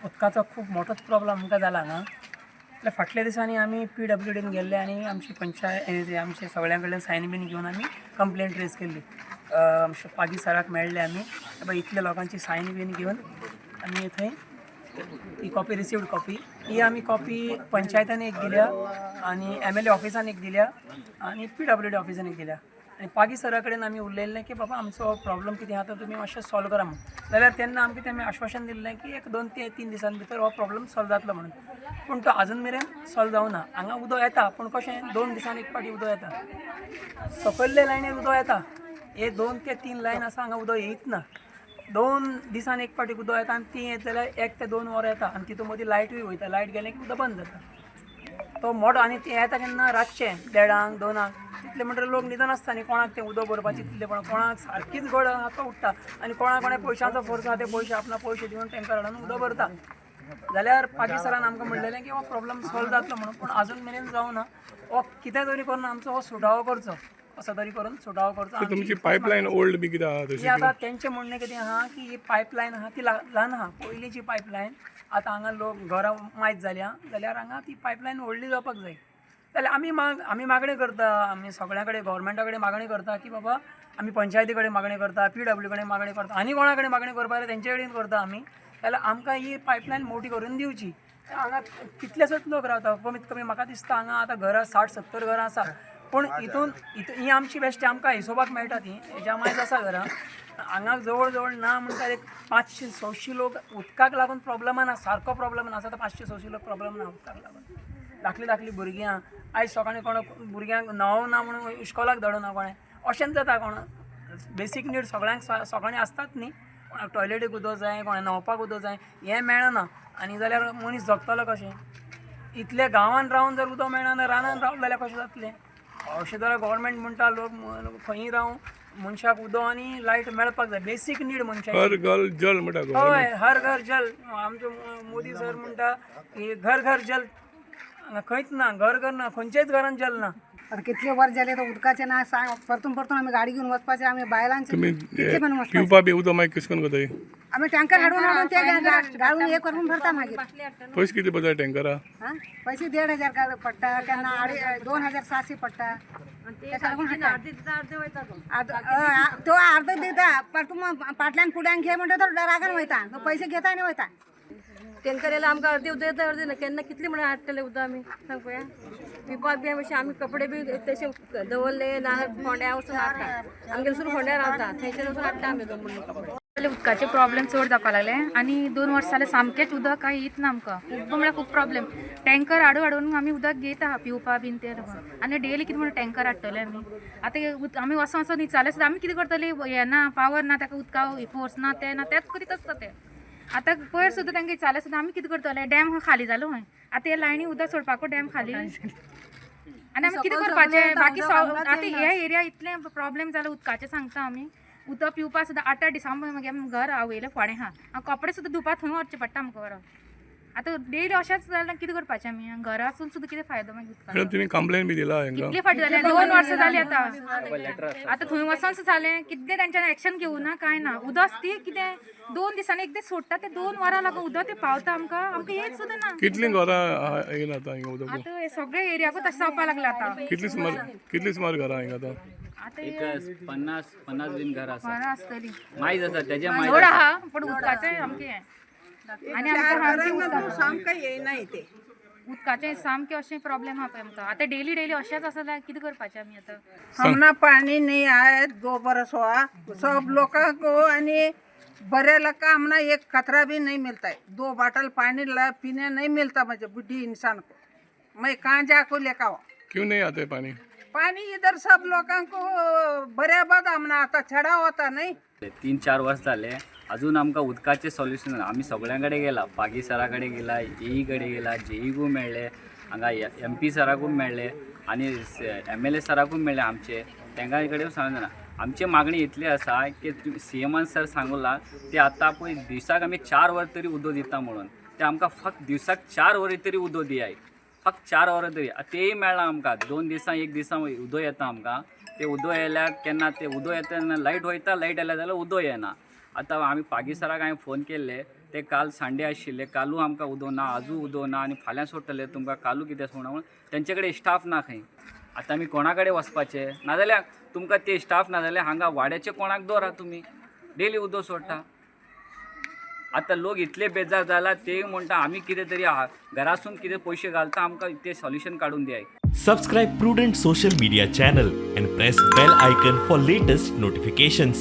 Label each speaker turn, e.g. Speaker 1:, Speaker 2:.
Speaker 1: उदकाचो खूब मोठोच प्रॉब्लम आमकां जाला हांगा. એટલે फाटल्या दिसांनी आमी PWDन गेल्ले आनी आमची पंचायत आमचे सगळ्यां कडल्यान सायन बीन घेवन आमी कंप्लेंट रेज केल्ली. आमचे पागी सराक मेळ्ळे आमी बाबा इतल्या लोकांची सायन बीन घेवन आमी थंय ही कॉपी रिसिव्ड कॉपी ही आमी कॉपी पंचायतान एक दिल्या आनी MLA ऑफिसान एक दिल्या आनी PWD ऑफिसान एक दिल्या. आनी पागी सरा कडेन आमी उलयल्लें की बाबा आमचो प्रॉब्लम कितें आसा तो तुमी मातशें सॉल्व करा म्हणून. जाल्यार तेन्ना आमकां तेमी आश्वासन दिल्लें की 1-2 ते 3 दिसां भितर हो प्रॉब्लम सॉल्व जातलो म्हणून. पूण तो आजून मेरेन सॉल्व जावना. हांगा उदक येता पूण कशें 2 दिसांनी एक पाटी उदक येता. सकयल्ले लायनीर उदक येता. हे 2 ते 3 लायन आसा हांगा उदक येयत ना. 2 दिसान एक पाटी उदक येता आनी ती येत जाल्यार 1 ते 2 वरां येता आनी तितून मदीं लायटूय वयता. लायट गेलें की उदक बंद जाता. तो मोडो आनी ते येता केन्ना रातचें 1:30 2 तितले म्हणटकीर लोक न्हिदून आसता न्ही. कोणाक तें उदक भरपाचें तितलें कोणाक सारकीच गड हाका उठटा आनी कोणा पयशांचो फोर्स आसा ते पयशे आपणा पयशे दिवन टँकर हाडून उदक भरता. जाल्यार पागी सरान आमकां म्हणलेलें की हो प्रॉब्लम सॉल्व जातलो म्हणून. पूण आजून मेरेन जावना. हो कितें तरी करून आमचो हो सुटावो करचो. कसो तरी करून सुटावो करचो.
Speaker 2: तुमची पायपलायन ओल्ड बी कितें आहा तशी?
Speaker 1: आतां तेंचें म्हणणें कितें आहा की ही पायपलायन आहा ती ल्हान आहा. पयलींची पायपलायन आतां हांगा लोक घरां मायज जाल्या जाल्यार हांगा ती पायपलायन व्हडली जावपाक जाय. जाल्यार आमी मागणी करता. आमी सगळ्यां कडेन गव्हर्मेंटा कडेन मागणी करता की बाबा आमी पंचायती कडेन मागणी करता PW कडेन मागणी करता आनी कोणा कडेन मागणी करपा जाल्यार तेंचे कडेन करता आमी. जाल्यार आमकां ही पायपलायन मोठी करून दिवची. हांगा कितलेशेच लोक रावता. कमीत कमी म्हाका दिसता हांगा आतां घरां 60-70 घरां आसा. पूण हितून ही आमची बेश्टी आमकां हिशोबाक मेळटा ती हेज्या मायज आसा घरां. हांगा जवळ जवळ ना म्हणटा एक 500-600 लोक उदकाक लागून प्रॉब्लमान आसा. सारको प्रॉब्लम आसा तर 500-600 लोक प्रॉब्लम ना उदकाक लागून. धाकली भुरग्यां आयज सकाळीं कोण भुरग्यांक न्हांवूंक ना म्हणून इश्कोलाक धाडूना कोणें अशेंच जाता. कोण बेसीक नीड सगळ्यांक सकाळीं आसतात न्ही. कोणाक टॉयलेटीक उदक जाय कोणाक न्हांवपाक उदक जाय हें मेळना आनी जाल्यार मनीस जगतलो कशें. इतले गांवांत रावन जर उदक मेळना जाल्यार रानांत रावलें जाल्यार कशें जातलें. अशें जाल्यार गव्हर्मेंट म्हणटा लोक खंयी रावूं मनशाक उदक आनी लायट मेळपाक जाय. बेसीक नीड मनशाक.
Speaker 2: हर घर जल म्हणटा.
Speaker 1: हय हर घर जल. आमचो मोदी सर म्हणटा की घर घर जल. हांगा खंयच ना घर ना खंयचेच घरान जल ना.
Speaker 3: आता कितले वर जाले तर उदकाचे ना सांग परतून आमी गाडी घेवन वचपाचे आमी बायलांचे कितले पण वचपाचे.
Speaker 2: पिवपा बी उदक मागीर कशें करून करताय?
Speaker 3: आमी टँकर हाडून ते घालून हे करून भरता मागीर.
Speaker 2: पयशे कितें पडटा टँकरा?
Speaker 3: पैसे 1,500 पडटा केन्ना 2,700 पडटा. तो अर्ध दिता परतून फाटल्यान फुड्यान घे म्हणटा तो रागान वयता. तो पैसे घेता आनी वयता.
Speaker 4: टँकर येयला आमकां अर्दी उदक येता अर्दी ना केन्ना कितले म्हणून हाडटले उदक आमी सांग पळया. पिवपाक बी अशें आमी कपडे बी तशे दवरले ना फोंड्या वचून हाडटा. आमगे सुरू फोंड्या रावता थंयच्यान वचून हाडटा आमी दवरले कपडे.
Speaker 5: उदकाचे प्रॉब्लेम चड जावपा लागले आनी 2 वर्सां जालें सामकेंच उदक काय येत ना आमकां. खूब म्हळ्यार खूब प्रॉब्लेम. टँकर हाडून आमी उदक घेता पिवपा बीन ते आनी डेली कितें म्हणून टँकर हाडटले आमी. आतां आमी वचोन न्हिचाले सुद्दां आमी कितें करतली हें ना पावर ना ताका उदका फोर्स ना तेच करीत आसता ते. आतां पयर सुद्दां तांकां विचारलें सुद्दां आमी कितें करतले. डॅम खाली जालो खंय आतां हे लायनी उदक सोडपाकूच डॅम खाली आनी आमी कितें करपाचें. बाकी आतां हे एरिया इतलें प्रॉब्लेम जालो उदकाचें सांगता आमी. उदक पिवपा सुद्दां 8 दिसां मागीर घर आवयलें फोडें आहा. कपडे सुद्दां धुवपाक थंय व्हरचें पडटा आमकां व्हरप. आतां डेली अशेंच जाल्यार कितें करपाचें आमी. घरा आसून सुद्दां कितें फायदो मागीर उदकाचो.
Speaker 2: तुमी कंप्लेन बी दिला हांकां?
Speaker 5: कितले फावटी जाले 2 वर्सां जालीं आतां थंय वचोन जालें कितलें तेंच्यानी एक्शन घेवना कांय ना. उदक ती कितें 2 दिसांनी एकदां सोडटा ते 2 वरां लागून उदक ते पावता आमकां हेच सुद्दां ना.
Speaker 2: कितलीं घरां येयन आतां हिंगा उदक?
Speaker 5: आतां हे सगळे एरियाकूच तशें जावपा लागलें आतां.
Speaker 2: कितली सुमार घरां हिंगा आतां?
Speaker 5: आतां
Speaker 6: एक 50 बीन घरां आसा.
Speaker 5: घरां आसतलीं
Speaker 6: मायज आसा तेजे मायज
Speaker 5: चड आहा पूण उदकाचें सामकें हें. आनी
Speaker 3: सामकें येयना इथे.
Speaker 5: उदकाचें सामकें अशें प्रॉब्लेम आहा पळय आमकां. आतां डेली अशेंच आसा जाल्यार कितें करपाचें आमी आतां.
Speaker 7: हमना पानी नहीं आए 2 बरस हुआ. सब लोगों को यानी बड़े लड़का हमना एक कतरा भी नहीं मिलता है. 2 बाटल पानी पीने नहीं मिलता मुझे बुढ़ी इंसान को. मैं कहाँ जाको लेकर आऊँ.
Speaker 2: क्यों नहीं आते पानी?
Speaker 7: पानी इधर सब लोगों को बरे बाद हमना आता छड़ा होता नहीं.
Speaker 6: 3-4 वर्स जाले अजून आमकां उदकाचें सोल्युशन ना. आमी सगळ्यां कडेन गेला. पागी सरा कडेन गेला, AE कडेन गेला, JE मेळ्ळे, हांगा MP सराकूय मेळ्ळे आनी MLA सराकूय मेळ्ळे आमचे. तेंकां कडेन सांगूंक जायना. आमची मागणी इतली आसा की CMन सर सांगला ते आतां पळय दिसाक आमी 4 वर तरी उदक दिता म्हणून. ते आमकां फक्त दिसाक 4 वरी तरी उदक दियाय. फक्त 4 वरां तरी. तेय मेळना आमकां. 2 दिसां 1 दिसा उदक येता आमकां. ते उदक येयल्यार केन्ना ते उदक येता तेन्ना लायट वयता, लायट आयल्या जाल्यार उदक येना. आतां आमी पागी सराक हांवें फोन केल्ले ते काल संडे आशिल्ले कालू आमकां उदो ना आजू उदो ना आनी फाल्यां सोडटले तुमकां कालू कितें सोडना म्हणून तेंचे कडेन स्टाफ ना खंय आतां आमी कोणा कडेन वचपाचें नाजाल्यार तुमकां ते स्टाफ नाजाल्यार हांगा वाड्याचे कोणाक दवरा तुमी डेली उदो सोडटा आतां लोक इतले बेजार जाला ते म्हणटा आमी कितें तरी घरासून कितें पयशे घालता आमकां ते सॉल्युशन काडून दियाय
Speaker 8: Subscribe Prudent social media channel and press bell icon for latest notifications.